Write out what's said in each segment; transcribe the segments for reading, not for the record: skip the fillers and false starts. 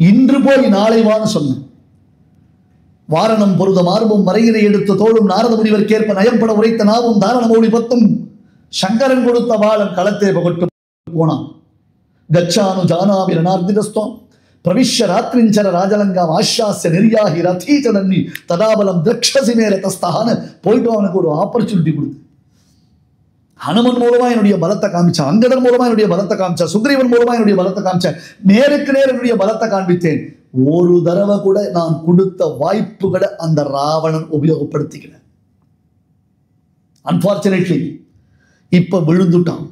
இன்று போய் நாளை வான்னு சொன்ன. வாரணம் பொருத மார்பும் மறையினை எடுத்த தோளும் நாரத முனிவர் கேற்ப நயம்பட உரைத்த நாவும் தாரண மௌழி பத்தும் சங்கரன் கொடுத்த வாழன் களத்தே பகட்டு போனான். கச்சானு ஜானாமி ரணார்த்திதஸ்தம் பிரவிஷ்ய ராத்ரிஞ்சர ராஜலங்காம் ஆஷாஸ்ய நெறியாகி ரதீச்சதன்னி ததாபலம் திரக்ஷசி மேல தஸ்தான்னு போயிட்டு அவனுக்கு ஒரு ஆப்பர்ச்சுனிட்டி கொடுத்து ஹனுமன் மூலமா என்னுடைய பலத்தை காமிச்சேன், அங்கதன் மூலமா என்னுடைய பலத்தை காமிச்சேன், சுக்ரீவன் மூலமா என்னுடைய பலத்தை காமிச்சேன், நேருக்கு நேர் என்னுடைய பலத்தை காண்பித்தேன். ஒரு தடவை கூட நான் கொடுத்த வாய்ப்புகளை அந்த ராவணன் உபயோகப்படுத்திக்கிறேன். அன்பார்ச்சுனேட்லி இப்ப விழுந்துட்டான்.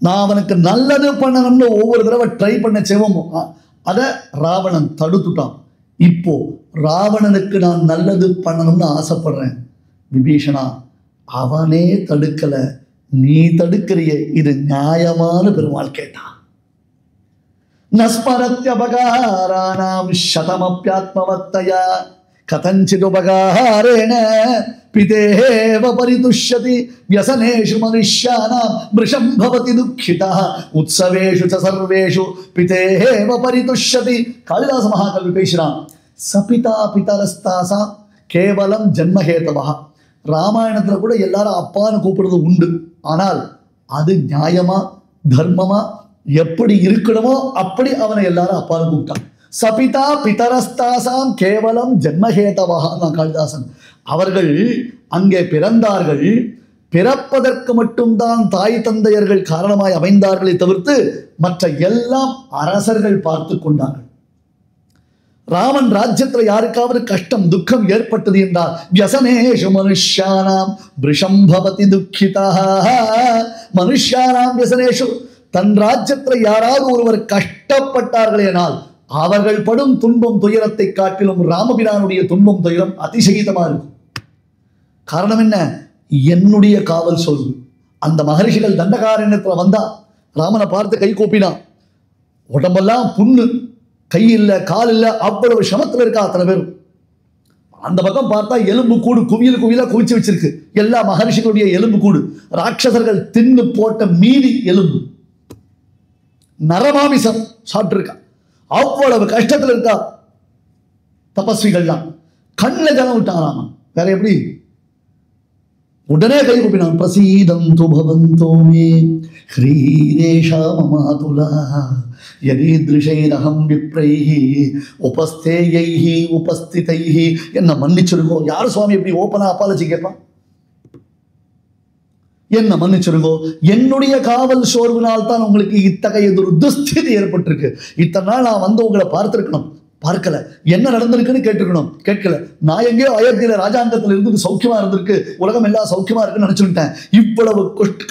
நான் அவனுக்கு நல்லது பண்ணணும்னு ஒவ்வொரு தடவை ட்ரை பண்ண செய்வோமோ அதை ராவணன் தடுத்துட்டான். இப்போ ராவணனுக்கு நான் நல்லது பண்ணணும்னு ஆசைப்படுறேன். விபீஷணா, அவனே தடுக்கல, நீ தடுக்கிறிய, இது நியாயமான பெருமாள் கேட்டான். நஸ்மரத்யபகாராணாம் சதமப்யாத்மவத்தயா கதஞ்சிதுபகாரேண பிதேவ பரிதுஷ்யதி வியசனேஷு மனுஷ்யானாம் மிருஷம் பவதி துக்கிதா உத்சவேஷு ச சர்வேஷு பிதேவ பரிதுஷ்யதி. காளிதாச மகாகவி பேசுறான். சபிதா பிதரஸ்தாசா கேவலம் ஜன்மஹேதவா. ராமாயணத்துல கூட எல்லாரும் அப்பான்னு கூப்பிடுறது உண்டு. ஆனால் அது நியாயமா தர்மமா எப்படி இருக்கணுமோ அப்படி அவனை எல்லாரும் அப்பான்னு கூப்பிட்டான். சபிதா பிதரஸ்தாசாம் கேவலம் ஜன்மஹேதவா. காளிதாசன் அவர்கள் அங்கே பிறந்தார்கள், பிறப்பதற்கு மட்டும்தான் தாய் தந்தையர்கள் காரணமாய் அமைந்தார்களை தவிர்த்து மற்ற எல்லாம் அரசர்கள் பார்த்து கொண்டார்கள். ராமன் ராஜ்யத்துல யாருக்காவது கஷ்டம் துக்கம் ஏற்பட்டது என்றால் வியசனேஷு மனுஷ்யானாம் பிருஷம் பவதி துக்கிதா. மனுஷ்யானாம் வியசனேஷு, தன் ராஜ்யத்துல யாராவது ஒருவர் கஷ்டப்பட்டார்களேனால் அவர்கள் படும் துன்பம் துயரத்தை காட்டிலும் ராமபிரானுடைய துன்பம் துயரம் அதிசயிதமா இருக்கும். காரணம் என்ன? என்னுடைய காவல் சொல்வு. அந்த மகரிஷிகள் தண்டகாரண்யத்துல வந்தா ராமனை பார்த்து கை கூப்பினான். உடம்பெல்லாம் புண்ணு, கை இல்லை கால் இல்லை, அவ்வளவு சமத்துல இருக்கா அத்தனை பேரும். அந்த பக்கம் பார்த்தா எலும்பு கூடு குவியல் குவியலா குவிச்சு வச்சிருக்கு. எல்லா மகரிஷிகளுடைய எலும்பு கூடு, ராட்சசர்கள் தின்னு போட்ட மீதி எலும்பு, நரமாமிசம் சாப்பிட்டு இருக்கா. அவ்வளவு கஷ்டத்துல இருக்கா தபஸ்விகள்லாம். கண்ணில் ஜலம் விட்டான் ராமன். வேற எப்படி? உடனே கை கூப்பினான். பிரசீதந்து பவந்தோ மே ஹ்ரீரேஷா மமாதுலா யதீத்ருஷைரஹம் விப்ரைஹி உபஸ்தேயைஹி உபஸ்திதைஹி. என்ன மன்னிச்சிருங்கோ. யார் சுவாமி எப்படி ஓப்பனா அப்பாலஜி கேட்பான்? என்ன மன்னிச்சிருங்கோ, என்னுடைய காவல் சோர்வினால் தான் உங்களுக்கு இத்தகைய ஒரு துஸ்திதி ஏற்பட்டிருக்கு. இத்தனை நாள் நான் வந்து உங்களை பார்த்திருக்கணும், பார்க்கல. என்ன நடந்திருக்குன்னு கேட்டிருக்கணும், கேட்கல. நான் எங்கேயோ அயோத்தியில ராஜாங்கத்தில் இருந்து சௌக்கியமா இருந்திருக்கு, உலகம் எல்லாம் சௌக்கியமா இருக்குன்னு நினைச்சுட்டேன். இவ்வளவு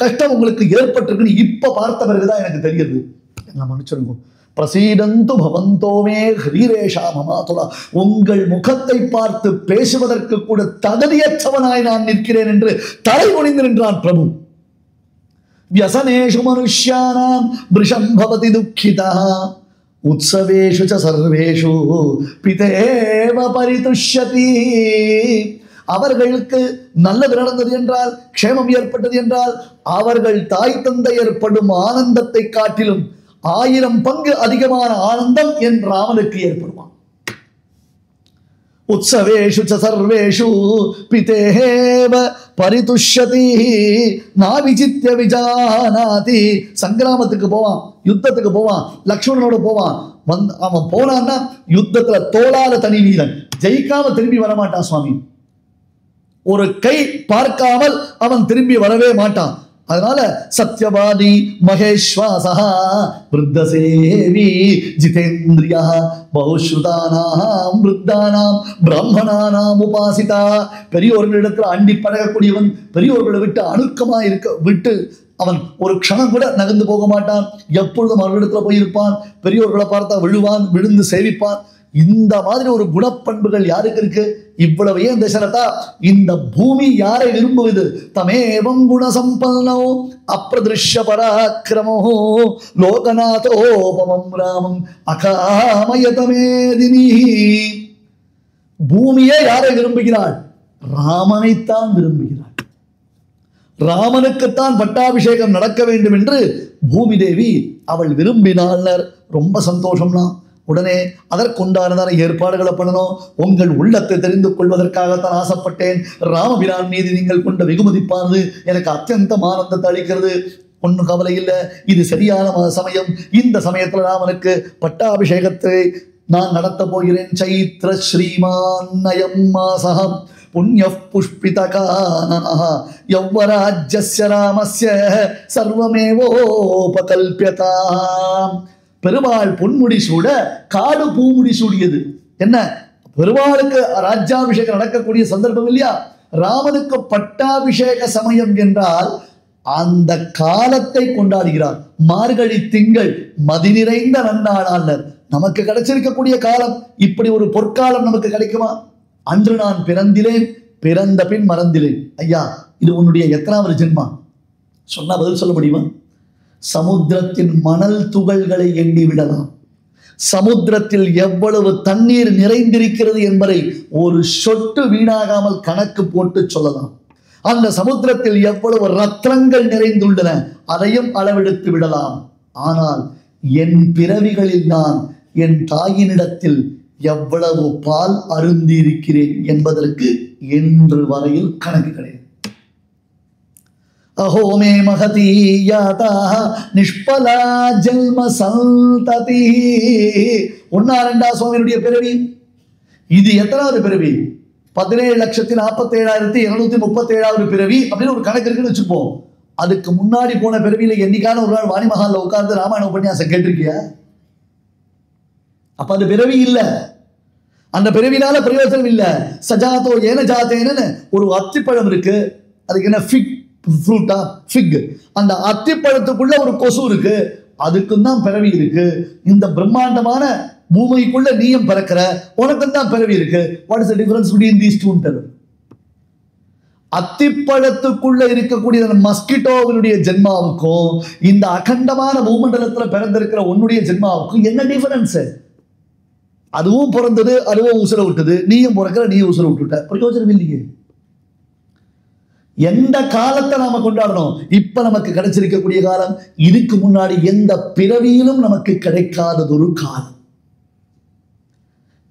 கஷ்டம் உங்களுக்கு ஏற்பட்டிருக்குன்னு இப்ப பார்த்த பிறகுதான் எனக்கு தெரியுது. என்ன மன்னிச்சிருங்கோ. பிரசீதந்து பவந்தோமே ஹ்ரீரேஷா மமாதுலா. உங்கள் முகத்தை பார்த்து பேசுவதற்கு கூட தகுதியற்றவனாய் நான் நிற்கிறேன் என்று தலை குனிந்து நின்றான் பிரபு. வியசனேஷு மனுஷ்யானாம் பிருஷம் பவதி துக்கிதா உத்சவேஷு ச சர்வேஷு பிதேவ பரிதுஷ்யதி. அவர்களுக்கு நல்லது நடந்தது என்றால், க்ஷேமம் ஏற்பட்டது என்றால், அவர்கள் தாய் தந்தையர் படும் ஆனந்தத்தை காட்டிலும் 1000 பங்கு அதிகமான ஆனந்தம் என் ராமனுக்கு ஏற்படுவான். உத்சவேஷு ச சர்வேஷு பிதேவ பரிதுஷ்யதி நாவிசித்ய விஜானாதி. சங்கிராமத்துக்கு போவான், யுத்தத்துக்கு போவான், லக்ஷ்மணனோட போவான். அவன் போனான்னா யுத்தத்துல தோளால தனி வீரன், ஜெயிக்காம திரும்பி வரமாட்டான் சுவாமி. ஒரு கை பார்க்காமல் அவன் திரும்பி வரவே மாட்டான். அதனால சத்யவாதி மகேஸ்வாசா விருத்தசேவி ஜிதேந்திரியா பௌஸ்ருதானாம் விருத்தானாம் பிராமணானாம் உபாசிதா. பெரியோர்களிடத்தில் அண்டி பழகக்கூடியவன், பெரியோர்களை விட்டு அணுக்கமா விட்டு அவன் ஒரு க்ஷணம் கூட நகர்ந்து போக மாட்டான். எப்பொழுதும் அவர்களிடத்துல போயிருப்பான். பெரியோர்களை பார்த்தா விழுவான், விழுந்து சேவிப்பான். இந்த மாதிரி ஒரு குணப்பண்புகள் யாருக்கு இருக்கு? இவ்வளவு ஏன் தசரதா, இந்த பூமி யாரை விரும்புவது? தமேவம் குணசம்பன்னோ அப்பிரதிருஷ்ய பராக்கிரமோ லோகநாதோபமம் ராமம் அகாமயதமேதினி. பூமியே யாரை விரும்புகிறாள்? ராமனைத்தான் விரும்புகிறாள். ராமனுக்குத்தான் பட்டாபிஷேகம் நடக்க வேண்டும் என்று பூமி தேவி அவள் விரும்பினாள். ரொம்ப சந்தோஷம்னா உடனே அதற்குண்டானதான ஏற்பாடுகளை பண்ணணும். உங்கள் உள்ளத்தை தெரிந்து கொள்வதற்காகத்தான் ஆசைப்பட்டேன். ராமபிரான் மீது நீங்கள் கொண்ட வெகுமதிப்பானது எனக்கு அத்தியந்தம் ஆனந்தத்தை அளிக்கிறது. ஒன்றும் கவலை இல்லை, இது சரியான சமயம். இந்த சமயத்தில் ராமனுக்கு பட்டாபிஷேகத்தை நான் நடத்த போகிறேன். சைத்ர ஸ்ரீமான் நயம் மாசகம் புண்ணிய புஷ்பிதகானனஹ யௌவராஜ்யஸ்ய ராமஸ்ய சர்வமேவோபகல்ப்யதாம். பெருமாள் பொன்முடி சூட காடு பூமுடி சூடியது. என்ன, பெருமாளுக்கு ராஜ்யாபிஷேகம் நடக்கக்கூடிய சந்தர்ப்பம் இல்லையா? ராமனுக்கு பட்டாபிஷேக சமயம் என்றால் அந்த காலத்தை கொண்டாடுகிறார். மார்கழி திங்கள் மதி நிறைந்த நன்னாளாளர். நமக்கு கிடைச்சிருக்கக்கூடிய காலம் இப்படி ஒரு பொற்காலம் நமக்கு கிடைக்குமா? அன்று நான் பிறந்திலேன், பிறந்த பின் மறந்திலேன். ஐயா, இது உன்னுடைய எத்தனாவது ஜென்மா? சொன்னா பதில் சொல்ல முடியுமா? சமுத்திரத்தின் மணல் துகள்களை எண்ணி விடலாம். சமுத்திரத்தில் எவ்வளவு தண்ணீர் நிறைந்திருக்கிறது என்பதை ஒரு சொட்டு வீணாகாமல் கணக்கு போட்டு சொல்லலாம். அந்த சமுத்திரத்தில் எவ்வளவு ரத்னங்கள் நிறைந்துள்ளன அதையும் அளவெடுத்து விடலாம். ஆனால் என் பிறவிகளில் நான் என் தாயினிடத்தில் எவ்வளவு பால் அருந்தி இருக்கிறேன் என்பதற்கு இன்று வரையில் கணக்கு கிடையாது. அஹோமே மகதி யாதா நிஷ்பலா ஜென்ம சந்ததி. 1-2 சுவாமியினுடைய பிறவி இது எத்தனாவது பிறவி? 17,47,237 பிறவி அப்படின்னு ஒரு கணக்கு இருக்குன்னு வச்சுப்போம். அதுக்கு முன்னாடி போன பிறவியில என்னைக்கான ஒரு நாள் வாணி மகால்ல உட்கார்ந்து ராமாயண உபன்யாசம் கேட்டிருக்கியா? அப்ப அது பிறவி இல்ல. அந்த பிறவினால பிரயோஜனம் இல்ல. சஜாதோ ஏன ஜாத்தேன்னு ஒரு அத்திப்பழம் இருக்கு. அதுக்கு என்ன ஃபிக் ஃப்ரூட்டா? ஃபிக். அந்த அத்திப்பழத்துக்குள்ள ஒரு கொசு இருக்கு. அதுக்கும் தான் பிறவி இருக்கு. இந்த பிரம்மாண்டமான பூமிக்குள்ள நீயும் பிறக்கிற, உனக்கும் தான் பிறவி இருக்கு. What is the difference between these two? அத்திப்பழத்துக்குள்ள இருக்கக்கூடிய மஸ்கிட்டோவினுடைய ஜென்மாவுக்கும் இந்த அகண்டமான பூமண்டலத்துல பிறந்திருக்கிற உன்னுடைய ஜென்மாவுக்கும் என்ன டிஃபரன்ஸ்? அதுவும் பிறந்தது, அதுவும் உசுர விட்டது. நீயும் பிறக்கிற, நீயும் உசுர விட்டுட்ட. பிரயோஜனம் இல்லையே. எந்த காலத்தை நாம கொண்டாடணும்? இப்ப நமக்கு கிடைச்சிருக்கக்கூடிய காலம் இதுக்கு முன்னாடி எந்த பிறவியிலும் நமக்கு கிடைக்காததொரு காலம்.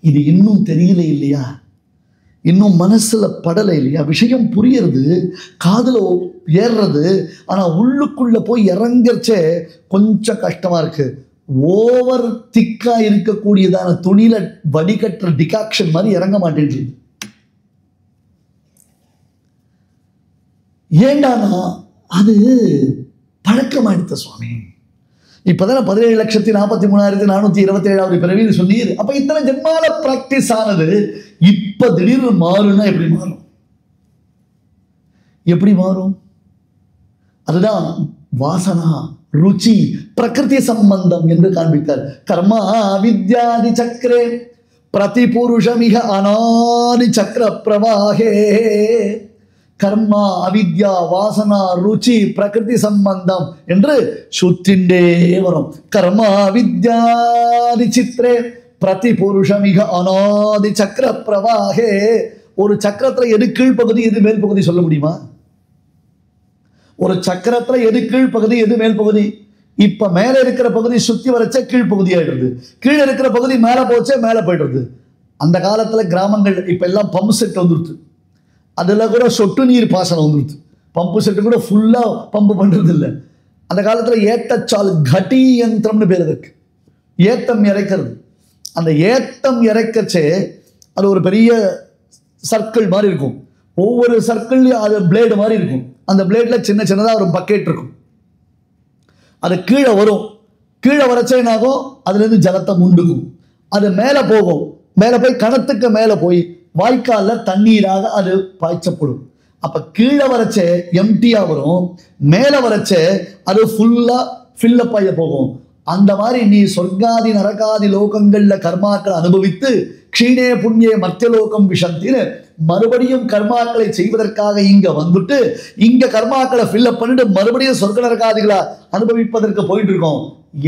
இது இன்னும் தெரியல இல்லையா? இன்னும் மனசுல படலை இல்லையா? விஷயம் புரியறது, காதுல ஏறுறது, ஆனா உள்ளுக்குள்ள போய் இறங்கச்சே கொஞ்சம் கஷ்டமா இருக்கு. ஓவர் திக்கா இருக்கக்கூடியதான துணியில வடிகட்டுற டிகாக்ஷன் மாதிரி இறங்க மாட்டேங்குது. ஏண்டானா அது பழக்கமாயிடுத்த சுவாமி. இப்பதான 17,43,427 பிறவின்னு சொன்னீர். அப்ப இத்தனை ஜென்மால பிராக்டிஸ் ஆனது இப்ப திடீர்னு மாறும்னா எப்படி மாறும்? எப்படி மாறும்? அதுதான் வாசனா, ருச்சி, பிரகிருதி சம்பந்தம் என்று காண்பித்தார். கர்மா வித்யாதி சக்கரே பிரதிபுருஷமிக அநாதி சக்கர பிரவாகே. கர்மா, அவித்யா, வாசனா, ருச்சி, பிரகிருதி சம்பந்தம் என்று சுத்திண்டே வரும். கர்மா வித்யாதி சித்ரே பிரதிபுருஷமிக அநாதி சக்கர பிரவாகே. ஒரு சக்கரத்துல எது கீழ்ப்பகுதி எது மேல் பகுதி சொல்ல முடியுமா? ஒரு சக்கரத்துல எது கீழ்ப்பகுதி எது மேல் பகுதி? இப்ப மேல இருக்கிற பகுதி சுத்தி வரைச்ச கீழ்ப்பகுதி ஆயிடுறது, கீழே இருக்கிற பகுதி மேல போச்சே மேல போயிடுறது. அந்த காலத்துல கிராமங்கள் இப்ப எல்லாம் பம்பு செட் வந்துருது. அதுல கூட சொட்டு நீர் பாசனம் வந்துருது. பம்பு செட்டு கூட ஃபுல்லா பம்பு பண்றது இல்லை. அந்த காலத்துல ஏத்தச்சால் கட்டி யந்திரம்னு பேர் இருக்கு. ஏத்தம் இறைக்கிறது. அந்த ஏத்தம் இறைக்கச்சே அது ஒரு பெரிய சர்க்கிள் மாதிரி இருக்கும். ஒவ்வொரு சர்க்கிள்லையும் அது பிளேடு மாதிரி இருக்கும். அந்த பிளேட்ல சின்ன சின்னதாக ஒரு பக்கெட் இருக்கும். அது கீழே வரும். கீழே வரச்சே என்னாகும்? அதுலேருந்து ஜலத்தை முண்டுக்கும். அது மேலே போகும். மேலே போய் கணத்துக்கு மேலே போய் வாய்க்காலில் தண்ணீராக அது பாய்ச்சப்படும். அப்போ கீழே வரச்சே எம்டியாக வரும், மேலே வரச்சே அது ஃபுல்லாக ஃபில்லப் ஆகி போகும். அந்த மாதிரி நீ சொர்க்காதி நரகாதி லோகங்களில் கர்மாக்களை அனுபவித்து க்ஷீணே புண்ணிய மர்த்தியலோகம் விஷந்தின்னு மறுபடியும் கர்மாக்களை செய்வதற்காக இங்க வந்துட்டு இங்க கர்மாக்களை ஃபில்லப் பண்ணிட்டு மறுபடியும் சொர்க்க நரகாதிகளை அனுபவிப்பதற்கு போயிட்டு இருக்கோம்.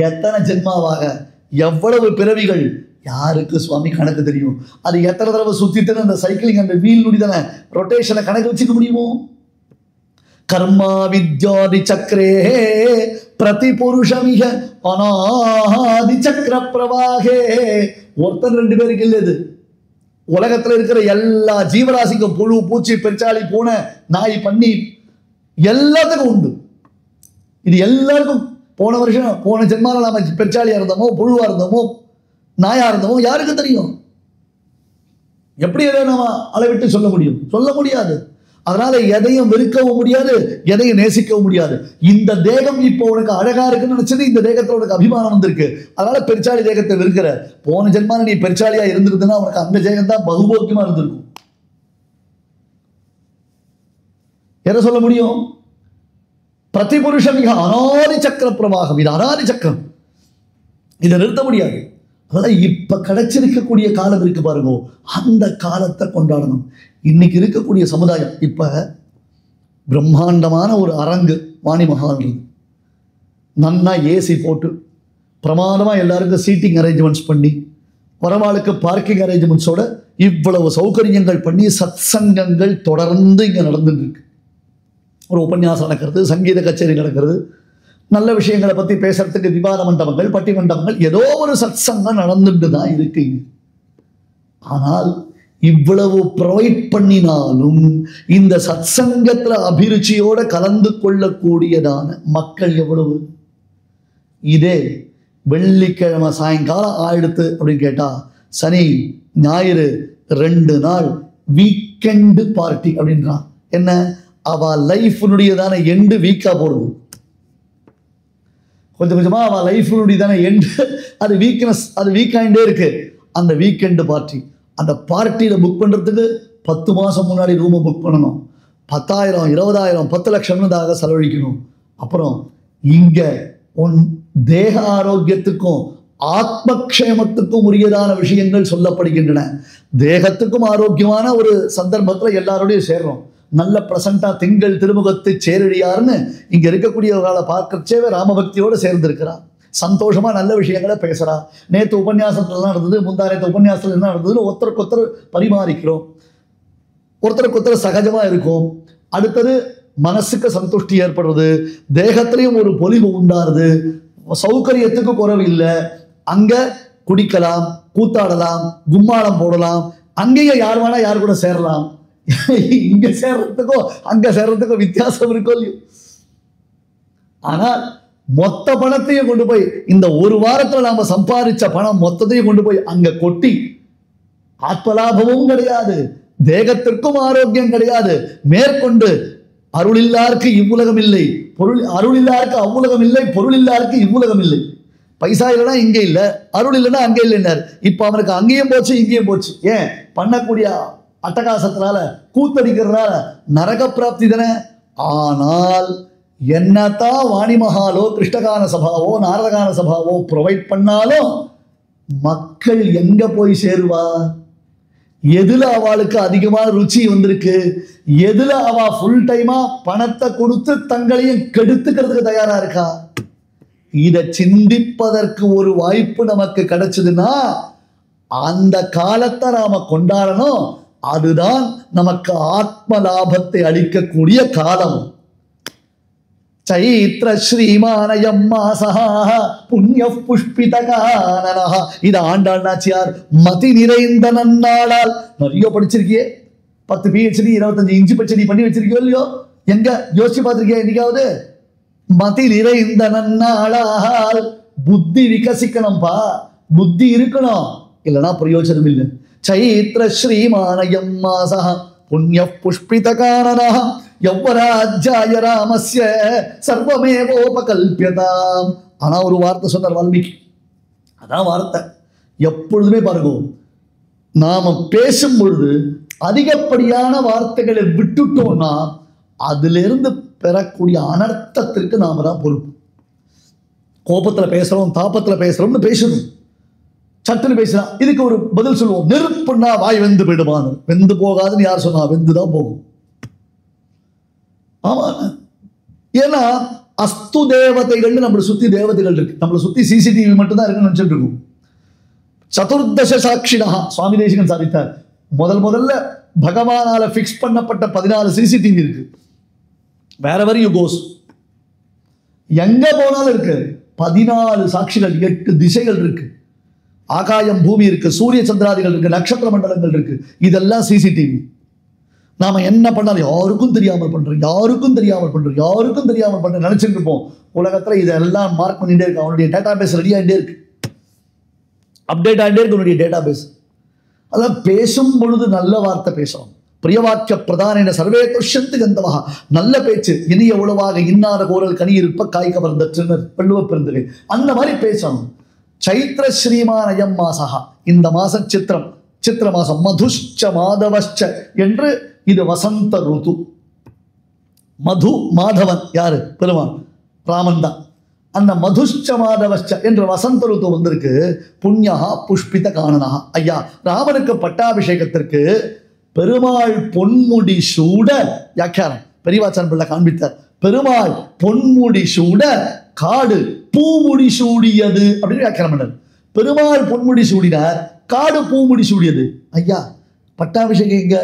எத்தனை ஜென்மாவாக, எவ்வளவு பிறவிகள், யாருக்கு சுவாமி கணக்கு தெரியும்? அது எத்தனை தடவை சுத்திட்டு அந்த சைக்கிளிங் அந்த வீல் நுடிதானே ரொட்டேஷனை கணக்கு வச்சுக்க முடியுமோ? கர்மா வித்யாதி சக்கரே பிரதிபுருஷமிக அநாதி சக்கர பிரவாகே. ஒருத்தர் ரெண்டு பேருக்கு இல்லை. இது உலகத்துல இருக்கிற எல்லா ஜீவராசிக்கும், புழு, பூச்சி, பெருச்சாளி, பூனை, நாய், பன்னி எல்லாத்துக்கும் உண்டு. இது எல்லாருக்கும் போன வருஷம் போன ஜென்மால நாம பெருச்சாலியா இருந்தோமோ, புழுவா இருந்தோமோ, நாயா இருந்தோமோ யாருக்கு தெரியும்? எப்படி எதை நாம அளவிட்டு சொல்ல முடியும்? சொல்ல முடியாது. அதனால எதையும் வெறுக்கவும் முடியாது, எதையும் நேசிக்கவும் முடியாது. இந்த தேகம் இப்போ உனக்கு அழகா இருக்குன்னு நினைச்சது, இந்த தேகத்துல உனக்கு அபிமானம் வந்திருக்கு. அதனால பெருச்சாளி தேகத்தை வெறுக்கிற. போன ஜென்மால நீ பெருச்சாலியா இருந்திருந்தா உனக்கு அந்த தேகம் தான் பகுபோக்கியமா இருந்திருக்கும். எதை சொல்ல முடியும்? பிரதிபுருஷம் மிக அனாதி சக்கர பிரவாகம். இது அனாதி சக்கரம், இதை நிறுத்த முடியாது. அதனால இப்ப கிடைச்சிருக்கக்கூடிய காலம் இருக்கு பாருங்க, அந்த காலத்தை கொண்டாடணும். இன்னைக்கு இருக்கக்கூடிய சமுதாயம், இப்ப பிரம்மாண்டமான ஒரு அரங்கு வாணி மஹால், நன்னா ஏசி போட்டு பிரமாதமா எல்லாருக்கும் சீட்டிங் அரேஞ்ச்மெண்ட்ஸ் பண்ணி, வரவாளுக்கு பார்க்கிங் அரேஞ்ச்மெண்ட்ஸோட இவ்வளவு சௌகரியங்கள் பண்ணி சத் சங்கங்கள் தொடர்ந்து இங்க நடந்துட்டு இருக்கு. ஒரு உபன்யாசம் நடக்கிறது, சங்கீத கச்சேரி நடக்கிறது, நல்ல விஷயங்களை பத்தி பேசுறதுக்கு விவாத மண்டபங்கள், பட்டி மண்டபங்கள், ஏதோ ஒரு சத் சங்கம் நடந்துட்டு தான் இருக்கு. ஆனால் இவ்வளவு ப்ரொவைட் பண்ணினாலும் இந்த சத் சங்கத்துல அபிருச்சியோட கலந்து கொள்ளக்கூடியதான மக்கள் எவ்வளவு? இதே வெள்ளிக்கிழமை சாயங்காலம் ஆயிடுத்து அப்படின்னு கேட்டா, சனி ஞாயிறு 2 நாள் வீக்கெண்டு பார்ட்டி அப்படின்றான். என்ன அவ லைஃப்னுடையதான எண்டு வீக்கா போடுது. கொஞ்சம் கொஞ்சமா அவ லைஃப்னுடையதான எண்டு, அது வீக்னஸ், அது வீக்காயிண்டே இருக்கு. அந்த வீக்கெண்டு பார்ட்டி, அந்த பார்ட்டியில புக் பண்றதுக்கு 10 மாசம் முன்னாடி ரூமை புக் பண்ணணும். 10,000 20,000 10 லட்சம்னு செலவழிக்கணும். அப்புறம் இங்க உன் தேக ஆரோக்கியத்துக்கும் ஆத்மக்ஷேமத்துக்கும் உரியதான விஷயங்கள் சொல்லப்படுகின்றன. தேகத்துக்கும் ஆரோக்கியமான ஒரு சந்தர்ப்பத்தில் எல்லாரோடையும் சேர்றோம். நல்ல பிரசண்டா திங்கள் திருமுகத்து சேரடியார்னு இங்க இருக்கக்கூடியவர்களை பார்க்கறச்சேவே ராமபக்தியோடு சேர்ந்திருக்கிறா. சந்தோஷமா நல்ல விஷயங்களை பேசுறா. நேற்று உபன்யாசத்துல நடந்தது, முந்தானேத்து உபன்யாசத்துல என்ன நடந்ததுன்னு ஒருத்தருக்கு ஒருத்தர் பரிமாறிக்கிறோம், ஒருத்தருக்கு ஒருத்தர் சகஜமா இருக்கும். அடுத்தது மனசுக்கு சந்துஷ்டி ஏற்படுறது, தேகத்திலையும் ஒரு பொலிவு உண்டாருது, சௌகரியத்துக்கு குறைவு இல்லை. அங்க குடிக்கலாம், கூத்தாடலாம், கும்மாளம் போடலாம், அங்கேயே யார் வேணா யார் கூட சேரலாம். இங்க சேர்றதுக்கும் அங்க சேர்றதுக்கும் வித்தியாசம் இருக்கும் இல்லையோ? ஆனால் மொத்த பணத்தையும் கொண்டு போய், இந்த ஒரு வாரத்துல நாம சம்பாதிச்ச பணம் மொத்தத்தையும் கொண்டு போய் அங்க கொட்டி ஆத்மலாபமும் கிடையாது, தேகத்திற்கும் ஆரோக்கியம் கிடையாது. மேற்கொண்டு அருள் இல்லாருக்கு இவ்வுலகம் இல்லை, பொருள் அருள் இல்லாருக்கு அவ்வுலகம் இல்லை, பொருள் இல்லாருக்கு இவ்வுலகம் இல்லை. பைசா இல்லைன்னா இங்கே இல்லை, அருள் இல்லைன்னா அங்கே இல்லைன்னாரு. இப்ப அவனுக்கு அங்கேயும் போச்சு இங்கேயும் போச்சு. ஏன்? பண்ணக்கூடிய அட்டகாசத்தினால, கூத்தடிக்கிறதுனால நரக பிராப்தி தானே. ஆனால் என்னத்தான் வாணி மகாலோ கிருஷ்ணகான சபாவோ நாரதகான சபாவோ ப்ரொவைட் பண்ணாலும் மக்கள் எங்க போய் சேருவா? எதுல அவளுக்கு அதிகமான ருச்சி வந்திருக்கு? எதுல அவ ஃபுல் டைமா பணத்தை கொடுத்து தங்களையும் கெடுத்துக்கிறதுக்கு தயாரா இருக்கா? இதை சிந்திப்பதற்கு ஒரு வாய்ப்பு நமக்கு கிடைச்சதுன்னா அந்த காலத்தை நாம கொண்டாடணும். அதுதான் நமக்கு ஆத்ம லாபத்தை அளிக்கக்கூடிய காலம். சைத்ர ஸ்ரீமானயம் மாசா புண்ணிய புஷ்பித கானனஹ. இது ஆண்டாள் நாச்சியார் மதி நிறைந்த நன்னாளால். நிறைய படிச்சிருக்கியே, 10 PhD 25 இன்ச்சு பச்சடி பண்ணி வச்சிருக்கியோ இல்லையோ? எங்க யோசிச்சு பார்த்திருக்கியா என்னைக்காவது? மதி நிறைந்த நன்னாளால். புத்தி விகசிக்கணும்பா, புத்தி இருக்கணும், இல்லைன்னா பிரயோஜனம் இல்லை. சைத்ர ஸ்ரீமானயம் மாசா புண்ணிய புஷ்பித கானனஹ யௌவராஜ்யாய ராமஸ்ய சர்வமேவோபகல்ப்யதாம். ஆனா ஒரு வார்த்தை சொன்னார் வால்மீகி, அதான் வார்த்தை. எப்பொழுதுமே பாருங்க, நாம பேசும் பொழுது அதிகப்படியான வார்த்தைகளை விட்டுட்டோம்னா அதிலிருந்து பெறக்கூடிய அனர்த்தத்திற்கு நாம தான் பொறுப்பு. கோபத்துல பேசுறோம், தாபத்துல பேசுறோம்னு பேசணும், சட்டுன்னு பேசலாம். இதுக்கு ஒரு பதில் சொல்லுவோம், நெருப்புன்னா வாய் வெந்து போயிடுவான்னு. வெந்து போகாதுன்னு யார் சொன்னா? வெந்துதான் போகும். ஆமா, ஏன்னா அஸ்து தேவதைகள் நம்மளை சுத்தி தேவதைகள் இருக்கு. நம்மளை சுத்தி சிசிடிவி மட்டும் தான் இருக்குன்னு நினைச்சிட்டு இருக்கும். சதுர்தச சாட்சினா சுவாமி தேசிகன் சாதித்தார். முதல்ல பகவானால பிக்ஸ் பண்ணப்பட்ட 14 சிசிடிவி இருக்கு. வேற வரையும் கோஸ் எங்க போனாலும் இருக்கு. 14 சாட்சிகள், 8 திசைகள் இருக்கு, ஆகாயம் பூமி இருக்கு, சூரிய சந்திராதிகள் இருக்கு, நட்சத்திர மண்டலங்கள் இருக்கு. இதெல்லாம் சிசிடிவி. நாம என்ன பண்ணாலும் யாருக்கும் தெரியாமல் பண்றோம், யாருக்கும் தெரியாமல் பண்றோம், யாருக்கும் தெரியாமல் பண்றோம் நினைச்சிட்டு இருப்போம். உலகத்துல இதெல்லாம் மார்க் பண்ணிட்டே இருக்கு. அவனுடைய டேட்டா பேஸ் ரெடி ஆகிட்டே இருக்கு, அப்டேட் ஆகிட்டே இருக்கு அவனுடைய டேட்டா பேஸ். அதான் பேசும் பொழுது நல்ல வார்த்தை பேசணும். பிரியவாக்கிய பிரதான சர்வே துஷ்யந்து கந்தவா. நல்ல பேச்சு இனிய உளவாக இன்னார கோரல் கனி இருப்ப காய் கவர்ந்தனர் வள்ளுவ பெருந்தகை. அந்த மாதிரி பேசணும். சைத்திர ஸ்ரீமானயம் மாசகா. இந்த மாசம் சித்திர மாசம். மதுஷ்ச மாதவஷ்ச என்று இது வசந்த ருது. மது மாதவன் யாரு? பெருமான், ராமன் தான். அந்த மதுஷ்ச மாதவஷ்ச என்ற வசந்த ருத்து வந்திருக்கு. புண்ணியா புஷ்பித காணனா. ஐயா, ராமனுக்கு பட்டாபிஷேகத்திற்கு பெருமாள் பொன்முடி சூட, வியாக்கியானம் பெரியவாச்சான் பிள்ளை காண்பித்தார். பெருமாள் பொன்முடி சூட காடு பூமுடி சூடியது அப்படின்னு வியாக்கியானம் பண்ணார். பெருமாள் பொன்முடி சூடினார், காடு பூமுடி சூடியது. ஐயா, பட்டாபிஷேகம் எங்க?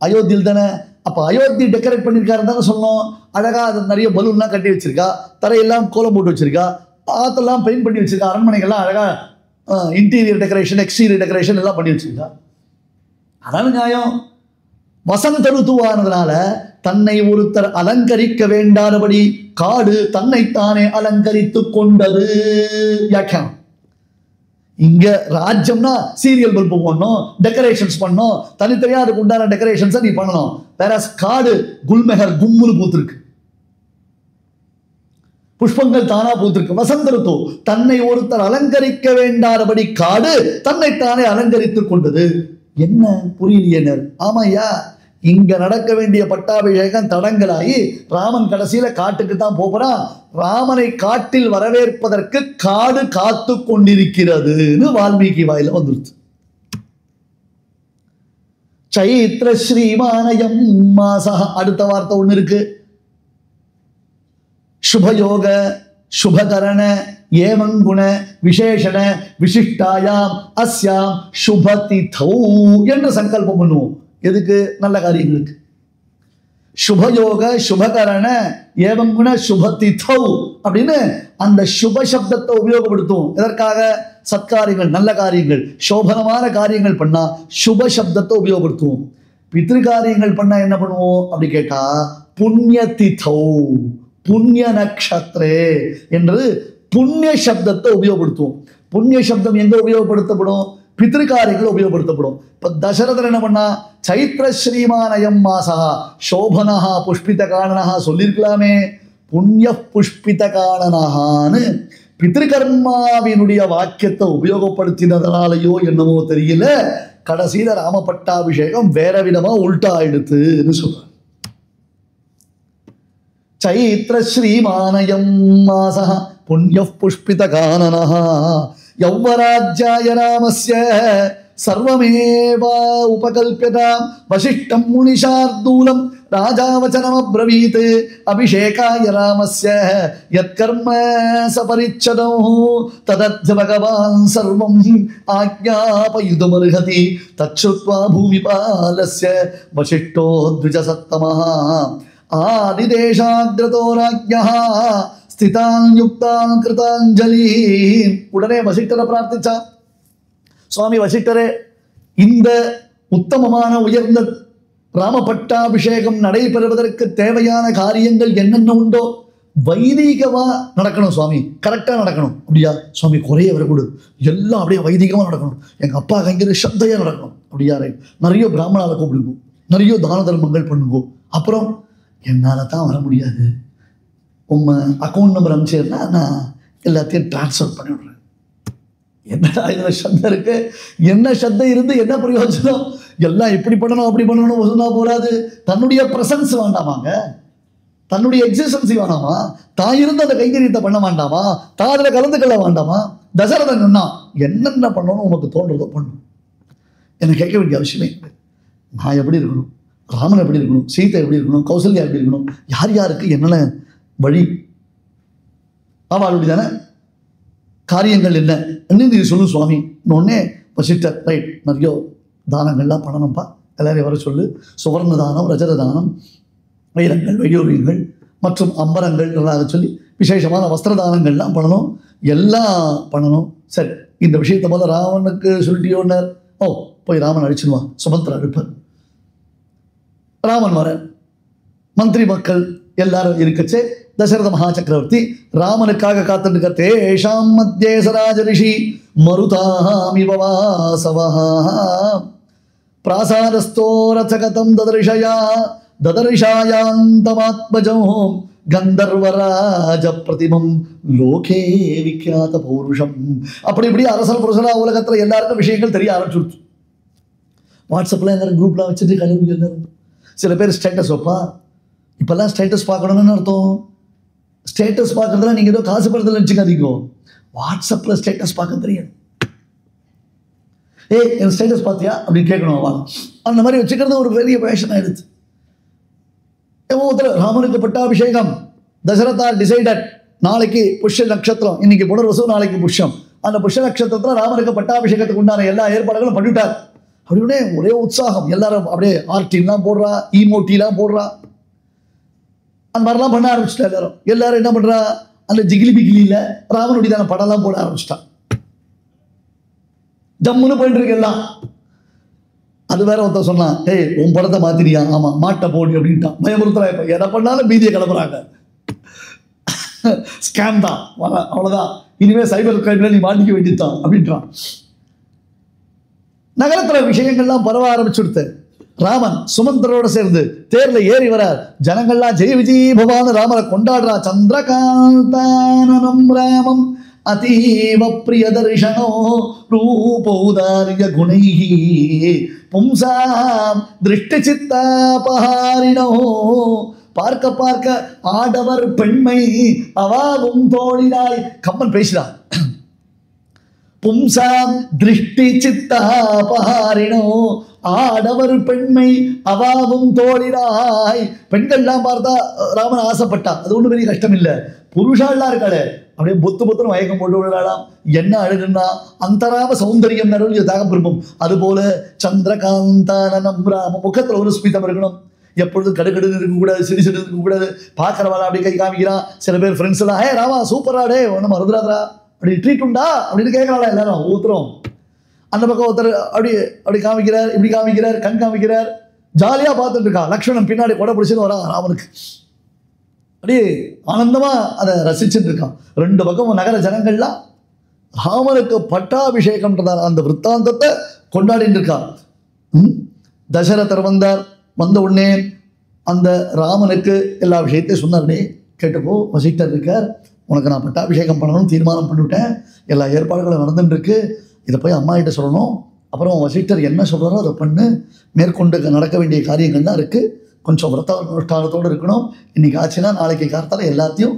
அயோத்தியில் தானே. அப்போ அயோத்தி டெக்கரேட் பண்ணியிருக்காருன்னு தானே சொன்னோம். அழகாக அது நிறைய பலூன்லாம் கட்டி வச்சிருக்கா, தரையெல்லாம் கோலம் போட்டு வச்சிருக்கா, ஆத்தெல்லாம் பெயிண்ட் பண்ணி வச்சிருக்கா, அரண்மனைகள்லாம் அழகாக இன்டீரியர் டெக்கரேஷன் எக்ஸ்டீரியர் டெக்கரேஷன் எல்லாம் பண்ணி வச்சிருக்கா. அதான் நியாயம். வசந்த ருத்துவானதுனால தன்னை ஒருத்தர் அலங்கரிக்க வேண்டாதபடி காடு தன்னைத்தானே அலங்கரித்து கொண்டது. வியாக்கியானம். இங்க ராஜ்யம்னா சீரியல் பல்பு போடணும், டெக்கரேஷன்ஸ் பண்ணணும், தனித்தனியா அதுக்கு உண்டான டெக்கரேஷன்ஸை நீ பண்ணணும். வேற காடு குல்மெஹர் கும்முன்னு பூத்திருக்கு, புஷ்பங்கள் தானா பூத்திருக்கு. வசந்த ருத்து தன்னை ஒருத்தர் அலங்கரிக்க வேண்டாதபடி காடு தன்னைத்தானே அலங்கரித்துக் கொண்டது. என்ன புரியலையனர்? ஆமாய்யா, இங்க நடக்க வேண்டிய பட்டாபிஷேகம் தடங்கலாகி ராமன் கடைசியில காட்டுக்கு தான் போறான். ராமனை காட்டில் வரவேற்பதற்கு காடு காத்து கொண்டிருக்கிறதுன்னு வால்மீகி வாயில வந்துருச்சு. சைத்திர ஸ்ரீமானயம் மாசா. அடுத்த வார்த்தை ஒண்ணு இருக்கு. சுபயோக சுபகரண ஏவங்குண விசேஷண விசிஷ்டாயாம் அஸ்யாம் சுபதிதௌ என்று சங்கல்பம் பண்ணுவோம். எதுக்கு? நல்ல காரியங்களுக்கு. சுபயோக சுபகரண ஏவங்குண சுபதிதௌ அப்படின்னு அந்த சுப சப்தத்தை உபயோகப்படுத்துவோம். எதற்காக? சத்காரியங்கள், நல்ல காரியங்கள், சோபனமான காரியங்கள் பண்ணா சுப சப்தத்தை உபயோகப்படுத்துவோம். பித்ரு காரியங்கள் பண்ணா என்ன பண்ணுவோம் அப்படி கேட்டா புண்ணிய திதௌ, புண்ணிய நக்ஷத்ரே என்று புண்ணிய சப்தத்தை உபயோகப்படுத்துவோம். புண்ணிய சப்தம் எங்க உபயோகப்படுத்தப்படும்? பித்ருக்காரியங்கள் உபயோகப்படுத்தப்படும். இப்ப தசரதர் என்ன பண்ணா? சைத்திர ஸ்ரீமானயம் மாசா சோபனஹா புஷ்பித காணனஹா சொல்லியிருக்கலாமே. புண்ணிய புஷ்பித காணனஹான்னு பித்ருகர்மாவினுடைய வாக்கியத்தை உபயோகப்படுத்தினதுனாலையோ என்னமோ தெரியல, கடைசியில ராம பட்டாபிஷேகம் வேற விதமா உல்டா ஆயிடுத்துன்னு சொல்றாங்க. சைத்திர ஸ்ரீமானயம் மாசா புண்ணிய புஷ்பித காணனஹ யௌவராஜ்யாய ராமஸ்ய சர்வமேவ உபகல்ப்யதாம் வசிஷ்டம் முனிஷார்தூலம் ராஜாவச்சனமப்ரவீத் அபிஷேகாய ராமஸ்ய யத்கர்ம சபரிச்சதோ ததத்ய பகவான் சர்வம் ஆக்ஞாபயுதுமர்ஹதி தச்சுத்வா பூமிபாலஸ்ய வசிஷ்டோ த்விஜசத்தமஹ ஆதிதேசாக்ரதோ ராஜ்ஞः ஸ்திதான் யுக்தான் கிருதாஞ்சலி. உடனே வசிஷ்டரை பிரார்த்திச்சான். சுவாமி வசிஷ்டரே, இந்த உத்தமமான உயர்ந்த ராம பட்டாபிஷேகம் நடைபெறுவதற்கு தேவையான காரியங்கள் என்னென்ன உண்டோ வைதிகமா நடக்கணும் சுவாமி, கரெக்டா நடக்கணும். அப்படியா சுவாமி? குறைய வரக்கூடு, எல்லாம் அப்படியே வைதிகமா நடக்கணும். எங்க அப்பா கைங்கிற சத்தையா நடக்கணும். அப்படியா? ரைட். நிறைய பிராமணால கூப்பிடுங்க, நிறைய தான தர்மங்கள் பண்ணுங்க. அப்புறம் என்னால தான் வர முடியாது, உங்க அக்கௌண்ட் நம்பர் அனுப்பிச்சேன்னா நான் எல்லாத்தையும் டிரான்ஸ்ஃபர் பண்ணி விடுறேன். என்னடா இதுல சத்தை இருக்கு? என்ன சத்தை இருந்து என்ன பிரயோஜனம்? எல்லாம் இப்படி பண்ணணும் அப்படி பண்ணணும் சொன்னா போறாது. தன்னுடைய பிரசன்ஸ் வேண்டாமாங்க, தன்னுடைய எக்ஸிஸ்டன்ஸ் வேணாமா? தான் இருந்து அந்த கைங்கரியத்தை பண்ண வேண்டாமா? தான் அதில் கலந்துக்கொள்ள வேண்டாமா? தசரதன் என்னென்ன பண்ணணும் உனக்கு தோன்றதோ பண்ணும். எனக்கு கேட்க வேண்டிய அவசியமே இல்லை. நான் எப்படி இருக்கணும், ராமன் எப்படி இருக்கணும், சீதை எப்படி இருக்கணும், கௌசல்யா எப்படி இருக்கணும், யார் யாருக்கு என்னென்ன வழி, அவளுடைய தானே காரியங்கள் என்ன இது சொல்லு சுவாமி. இன்னொன்னே வசிஷ்டர், ரைட், நிறைய தானங்கள்லாம் பண்ணணும்ப்பா, எல்லாரையும் வர சொல்லு. சுவர்ண தானம், ரஜத தானம், வைரங்கள், வைடூரியங்கள் மற்றும் அம்பரங்கள் எல்லாம் சொல்லி விசேஷமான வஸ்திரதானங்கள்லாம் பண்ணணும், எல்லாம் பண்ணணும். சரி, இந்த விஷயத்தை போல ராவனுக்கு சொல்லிட்டியோன்னார். ஓ, போய் ராமன் அழிச்சிடுவான், சுமந்திரா அழுப்பார். ராமன் வர மந்திரி மக்கள் எல்லாரும் இருக்கச்சே தசரத மகா சக்கரவர்த்தி ராமனுக்காக காத்துருக்க தேஷாம் மத்தியே சராஜ ரிஷி மருதாமிவ வாசவஹ பிராசாதஸ்தோ ரசகதம் ததர்ஷாயாந்தமாத்மஜோ கந்தர்வராஜ பிரதிமம் லோகே விக்யாத பௌருஷம். அப்படி இப்படி அரசல் புருஷனா உலகத்தில் எல்லாருக்கும் விஷயங்கள் தெரிய ஆரம்பிச்சுடுச்சு. வாட்ஸ்அப்பில் எல்லாரும் குரூப்லாம் வச்சுட்டு கல்வி எல்லாரும் சில பேர் ஸ்டேட்டஸ் வைப்பா. இப்போல்லாம் ஸ்டேட்டஸ் பார்க்கணும்னு அர்த்தம். ஸ்டேட்டஸ் பார்க்குறதுல நீங்கள் ஏதோ காசு படுறதுல நினச்சிக்காதீங்க. வாட்ஸ்அப்பில் ஸ்டேட்டஸ் பார்க்க தெரியாது. என் ஸ்டேட்டஸ் பார்த்தியா அப்படின்னு கேட்கணும். அவன் அந்த மாதிரி வச்சுக்கிறது ஒரு பெரிய பேஷன் ஆகிடுச்சு. ராமனுக்கு பட்டாபிஷேகம். தசரதா டிசைடட், நாளைக்கு புஷ்ய நட்சத்திரம், இன்னைக்கு புனர்வசு, நாளைக்கு புஷ்யம். அந்த புஷ்ய நட்சத்திரத்தில் ராமனுக்கு பட்டாபிஷேகத்துக்கு உண்டான எல்லா ஏற்பாடுகளும் பண்ணிவிட்டார். அப்படியே ஒரே உற்சாகம். எல்லாரும் அப்படியே ஆர்டிலாம் போடுறா, ஈமோட்டிலாம் போடுறா, அந்த மாதிரிலாம் பண்ண ஆரம்பிச்சுட்டா. எல்லாரும் என்ன பண்றா, அந்த ஜிகிலி பிகிலியில் ராமனுடைய தான படம்லாம் போட ஆரம்பிச்சிட்டான். ஜம்முன்னு போயிட்டு இருக்கு எல்லாம். அது வேற ஒருத்தர் சொன்னான், உன் படத்தை மாத்திரியா? ஆமா, மாட்டை போடி அப்படின்ட்டான். பயமுறுத்துறா. இப்ப எதை பண்ணாலும் பீதியை கிளம்புறாங்க. ஸ்கேம் தான், அவ்வளவுதான். இனிமே சைபர் கிரைம்ல நீ மாட்டிக்க வேண்டியதான் அப்படின்றான். நகரத்துல விஷயங்கள்லாம் பரவ ஆரம்பிச்சுடுத்து. ராமன் சுமந்திரோட சேர்ந்து தேர்ல ஏறி வரார். ஜனங்கள்லாம் ஜெய விஜய் பவான ராமரை கொண்டாடுறா. சந்திரகாந்தானனம் ராமம் அதீவ பிரிய தர்ஷனோ ரூபௌதாரிய குணைஹி பும்சாம் திருஷ்டி சித்தாபஹாரிணோ. பார்க்க பார்க்க ஆடவர் பெண்மை அவாவும் தோழினாய். கம்மன் பேசுறான். பும்சாம் திருஷ்டி சித்தாபஹாரிணோ, ஆடவர் பெண்மை அவாவும் தோழினாய். பெண்கள்லாம் பார்த்தா ராமன் ஆசைப்பட்டா. அது ஒன்றும் பெரிய கஷ்டம் இல்லை. புருஷாலாம் இருக்காளே, அப்படியே பொத்து பொத்துன்னு மயக்கம் போட்டு விடலாம். என்ன அழகுன்னா அந்தராம சௌந்தரியம் நடுவில் தாகம் விரும்பும். அதுபோல சந்திரகாந்தானனம் ராம, முகத்தில் ஒரு ஸ்மிதம் இருக்கணும். எப்பொழுதும் கடுகடுன்னு இருக்கக்கூடாது, சிறு சிறு இருக்கக்கூடாது. பார்க்குறவாளா அப்படி கை காமிக்கிறான். சில பேர் ஃப்ரெண்ட்ஸ் எல்லாம், ராமா சூப்பராடே, ஒன்றும் மறந்துடாதரா, அப்படி ட்ரீட் உண்டா அப்படின்னு கேட்கறாளா எல்லாரும் ஊத்துறோம். அந்த பக்கம் ஒருத்தர் அப்படி அப்படி காமிக்கிறார், இப்படி காமிக்கிறார், கண் காமிக்கிறார். ஜாலியாக பார்த்துட்டு இருக்கா. லக்ஷ்மணன் பின்னாடி கொடை பிடிச்சின்னு வரா ராமனுக்கு. அப்படியே ஆனந்தமா அதை ரசிச்சுட்டு இருக்கான். ரெண்டு பக்கம் நகர ஜனங்கள்லாம் ராமனுக்கு பட்டாபிஷேகம்ன்றதான அந்த விற்த்தாந்தத்தை கொண்டாடிட்டு இருக்கான். தசரதர் வந்தார். வந்த உடனே அந்த ராமனுக்கு எல்லா விஷயத்தையும் சொன்னார்னே. கேட்டப்போ வசிஷ்டர் இருக்கார். உனக்கு நான் பட்டாபிஷேகம் பண்ணணும்னு தீர்மானம் பண்ணிவிட்டேன். எல்லா ஏற்பாடுகளும் நடந்துட்டு இருக்கு. இதை போய் அம்மா கிட்ட சொல்லணும். அப்புறம் வசிஷ்டர் என்ன சொல்கிறாரோ அதை பண்ணு. மேற்கொண்டு நடக்க வேண்டிய காரியங்கள்லாம் இருக்குது. கொஞ்சம் விரத அனுஷ்டானத்தோடு இருக்கணும். இன்றைக்கி ஆச்சுன்னா நாளைக்கு காலத்தால் எல்லாத்தையும்